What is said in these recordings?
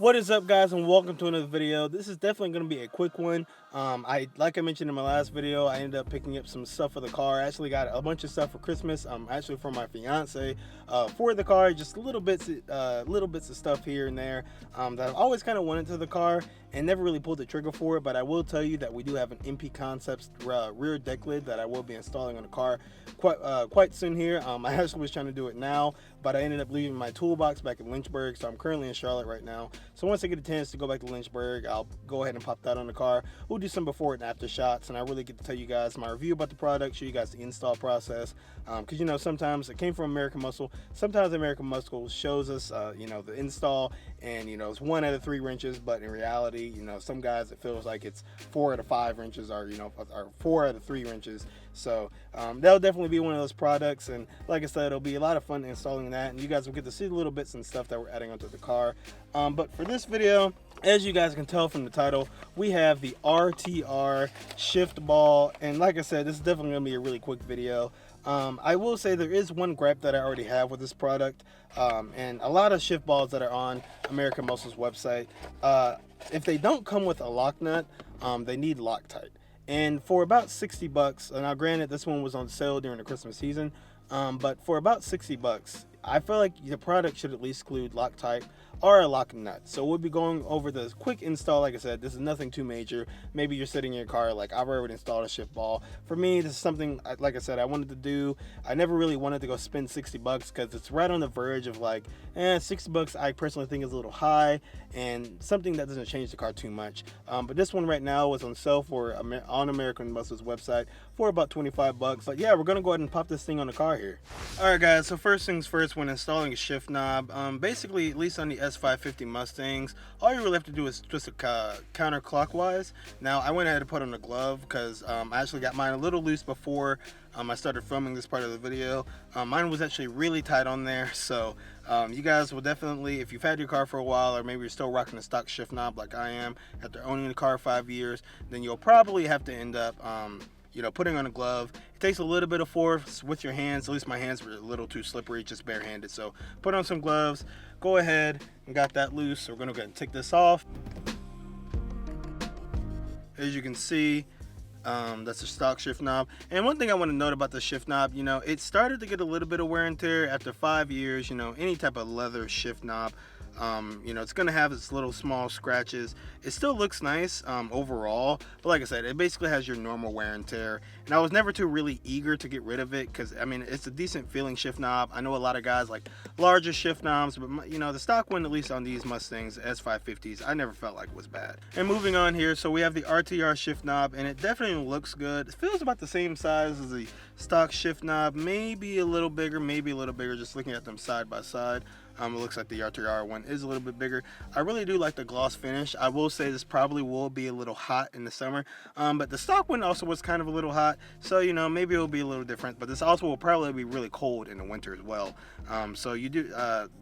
What is up, guys, and welcome to another video. This is definitely going to be a quick one. Like I mentioned in my last video, I ended up picking up some stuff for the car. I actually got a bunch of stuff for Christmas. Actually for my fiance, for the car, just little bits of stuff here and there that I've always kind of wanted to the car and never really pulled the trigger for it. But I will tell you that we do have an MP Concepts rear deck lid that I will be installing on the car quite soon here. I actually was trying to do it now, but I ended up leaving my toolbox back in Lynchburg, so I'm currently in Charlotte right now. So once I get a chance to go back to Lynchburg, I'll go ahead and pop that on the car. We'll do some before and after shots, and I really get to tell you guys my review about the product, show you guys the install process, because you know, sometimes it came from American Muscle. Sometimes American Muscle shows us you know, the install, and you know, it's 1 out of 3 wrenches, but in reality, you know, some guys it feels like it's 4 out of 5 wrenches, or you know, or 4 out of 3 wrenches. So that'll definitely be one of those products, and like I said, it'll be a lot of fun installing that, and you guys will get to see the little bits and stuff that we're adding onto the car. But for this video, as you guys can tell from the title, we have the Rtr Shift Ball, and like I said, this is definitely going to be a really quick video. I will say there is one gripe that I already have with this product, and a lot of shift balls that are on American Muscle's website, if they don't come with a lock nut, they need Loctite. And for about 60 bucks, and now granted this one was on sale during the Christmas season, but for about 60 bucks, I feel like the product should at least include Loctite or a lock nut. So we'll be going over the quick install. Like I said, this is nothing too major. Maybe you're sitting in your car like, I've already installed a shift ball. For me, this is something, like I said, I wanted to do. I never really wanted to go spend 60 bucks because it's right on the verge of like, 60 bucks I personally think is a little high, and something that doesn't change the car too much. But this one right now was on sale on American Muscle's website for about 25 bucks. But yeah, we're gonna go ahead and pop this thing on the car here. All right, guys, so first things first, when installing a shift knob, basically, at least on the S550 Mustangs, all you really have to do is twist it counterclockwise. Now, I went ahead and put on a glove because I actually got mine a little loose before I started filming this part of the video. Mine was actually really tight on there, so you guys will definitely, if you've had your car for a while, or maybe you're still rocking a stock shift knob like I am after owning the car 5 years, then you'll probably have to end up you know, putting on a glove. It takes a little bit of force with your hands. At least my hands were a little too slippery, just barehanded. So put on some gloves, go ahead and got that loose. So we're gonna go ahead and take this off. As you can see, that's a stock shift knob. And one thing I want to note about the shift knob, you know, it started to get a little bit of wear and tear after 5 years. You know, any type of leather shift knob, you know, it's gonna have its little small scratches. It still looks nice overall, but like I said, it basically has your normal wear and tear, and I was never too really eager to get rid of it because I mean, it's a decent feeling shift knob. I know a lot of guys like larger shift knobs, but you know, the stock one, at least on these Mustangs S550s, I never felt like it was bad. And moving on here, so we have the Rtr shift knob, and it definitely looks good. It feels about the same size as the stock shift knob, maybe a little bigger, just looking at them side by side. It looks like the Rtr one is a little bit bigger. I really do like the gloss finish. I will say this probably will be a little hot in the summer, but the stock one also was kind of a little hot, so you know, maybe it'll be a little different. But this also will probably be really cold in the winter as well. So you do,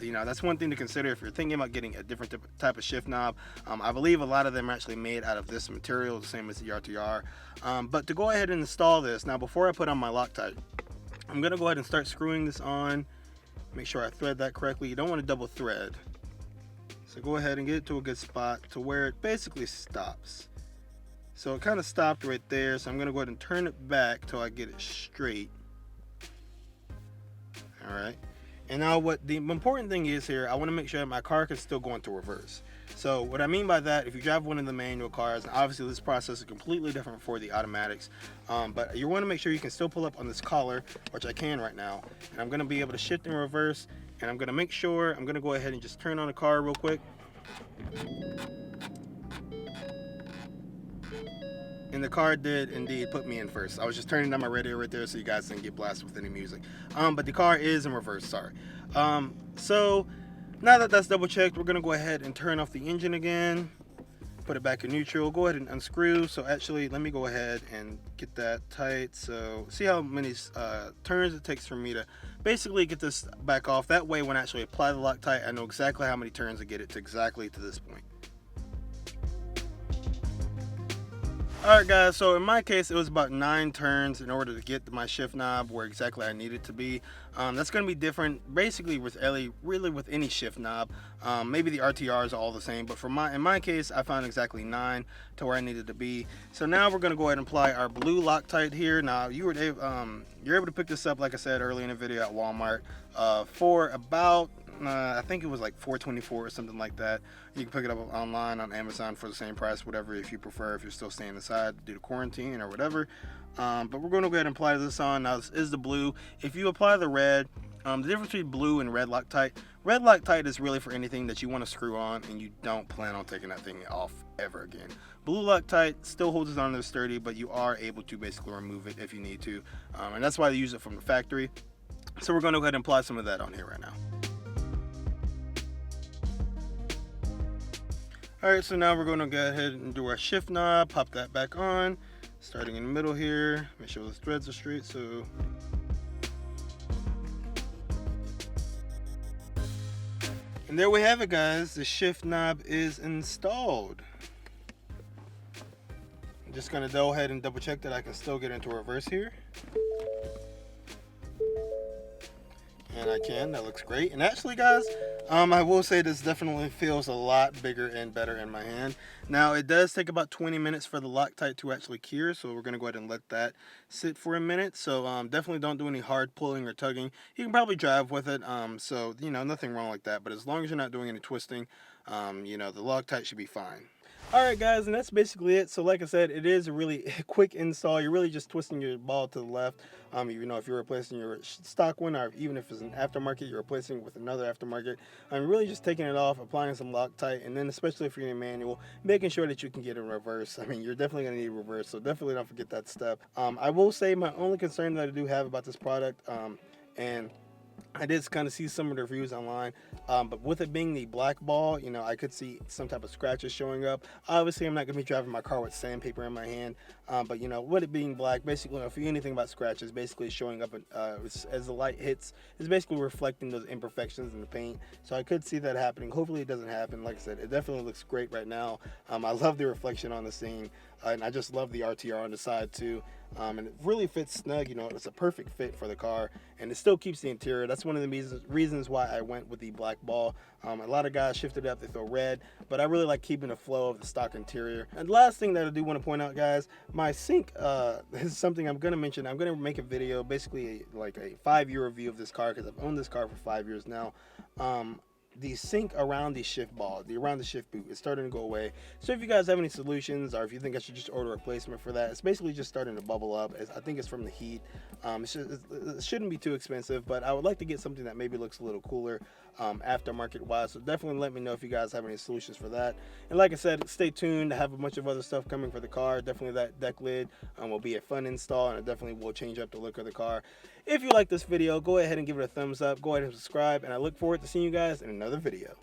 you know, that's one thing to consider if you're thinking about getting a different type of shift knob. I believe a lot of them are actually made out of this material, the same as the Rtr. But to go ahead and install this, now before I put on my Loctite, I'm gonna go ahead and start screwing this on. Make sure I thread that correctly. You don't want to double thread. So go ahead and get it to a good spot to where it basically stops. So it kind of stopped right there. So I'm going to go ahead and turn it back till I get it straight. All right. And now what the important thing is here, I want to make sure that my car can still go into reverse. So what I mean by that, if you drive one of the manual cars, and obviously this process is completely different for the automatics, but you want to make sure you can still pull up on this collar, which I can right now. And I'm going to be able to shift in reverse, and I'm going to make sure, I'm going to go ahead and just turn on the car real quick. And the car did indeed put me in first. I was just turning down my radio right there so you guys didn't get blasted with any music. But the car is in reverse, sorry. So now that that's double checked, we're gonna go ahead and turn off the engine again, put it back in neutral, go ahead and unscrew. So actually, let me go ahead and get that tight. So see how many turns it takes for me to basically get this back off. That way, when I actually apply the Loctite, I know exactly how many turns to get it to exactly to this point. Alright guys, so in my case it was about 9 turns in order to get my shift knob where exactly I need it to be. That's going to be different basically with really with any shift knob. Maybe the RTRs are all the same, but in my case I found exactly 9 to where I needed to be. So now we're going to go ahead and apply our blue Loctite here. Now you're able to pick this up, like I said earlier in the video, at Walmart for about I think it was like $4.24 or something like that. You can pick it up online on Amazon for the same price, whatever, if you prefer, if you're still staying inside due to quarantine or whatever. But we're going to go ahead and apply this on. Now this is the blue. If you apply the red, the difference between blue and red Loctite is really for anything that you want to screw on and you don't plan on taking that thing off ever again. Blue Loctite still holds it on there sturdy, but you are able to basically remove it if you need to. And that's why they use it from the factory. So we're going to go ahead and apply some of that on here right now. Alright, so now we're going to go ahead and do our shift knob, pop that back on, starting in the middle here, make sure the threads are straight. So and there we have it guys, the shift knob is installed. I'm just going to go ahead and double check that I can still get into reverse here. And I can, that looks great. And actually guys, I will say this definitely feels a lot bigger and better in my hand. Now it does take about 20 minutes for the Loctite to actually cure, so we're going to go ahead and let that sit for a minute. So definitely don't do any hard pulling or tugging. You can probably drive with it, so you know, nothing wrong like that, but as long as you're not doing any twisting, you know, the Loctite should be fine. Alright guys, and that's basically it. So like I said, it is a really quick install. You're really just twisting your ball to the left. You know, if you're replacing your stock one, or even if it's an aftermarket, you're replacing it with another aftermarket. I'm really just taking it off, applying some Loctite, and then especially if you're in a manual, making sure that you can get in reverse. I mean, you're definitely going to need reverse, so definitely don't forget that step. I will say my only concern that I do have about this product, and I did kind of see some of the reviews online, but with it being the black ball, you know, I could see some type of scratches showing up. Obviously, I'm not going to be driving my car with sandpaper in my hand, but you know, with it being black, basically, if you know anything about scratches, basically showing up as the light hits, is basically reflecting those imperfections in the paint. So I could see that happening. Hopefully, it doesn't happen. Like I said, it definitely looks great right now. I love the reflection on the scene, and I just love the RTR on the side too. And it really fits snug, you know, it's a perfect fit for the car, and it still keeps the interior. That's one of the reasons why I went with the black ball. A lot of guys shifted up, they throw red, but I really like keeping the flow of the stock interior. And the last thing that I do want to point out, guys, my sink is something I'm going to mention. I'm going to make a video, basically like a 5-year review of this car, because I've owned this car for 5 years now. The sink around the shift ball, around the shift boot, is starting to go away. So if you guys have any solutions, or if you think I should just order a replacement for that, it's basically just starting to bubble up. I think it's from the heat. It shouldn't be too expensive, but I would like to get something that maybe looks a little cooler aftermarket wise. So definitely let me know if you guys have any solutions for that. And like I said, stay tuned. I have a bunch of other stuff coming for the car. Definitely that deck lid will be a fun install, and it definitely will change up the look of the car. If you like this video, go ahead and give it a thumbs up. Go ahead and subscribe, and I look forward to seeing you guys in another video.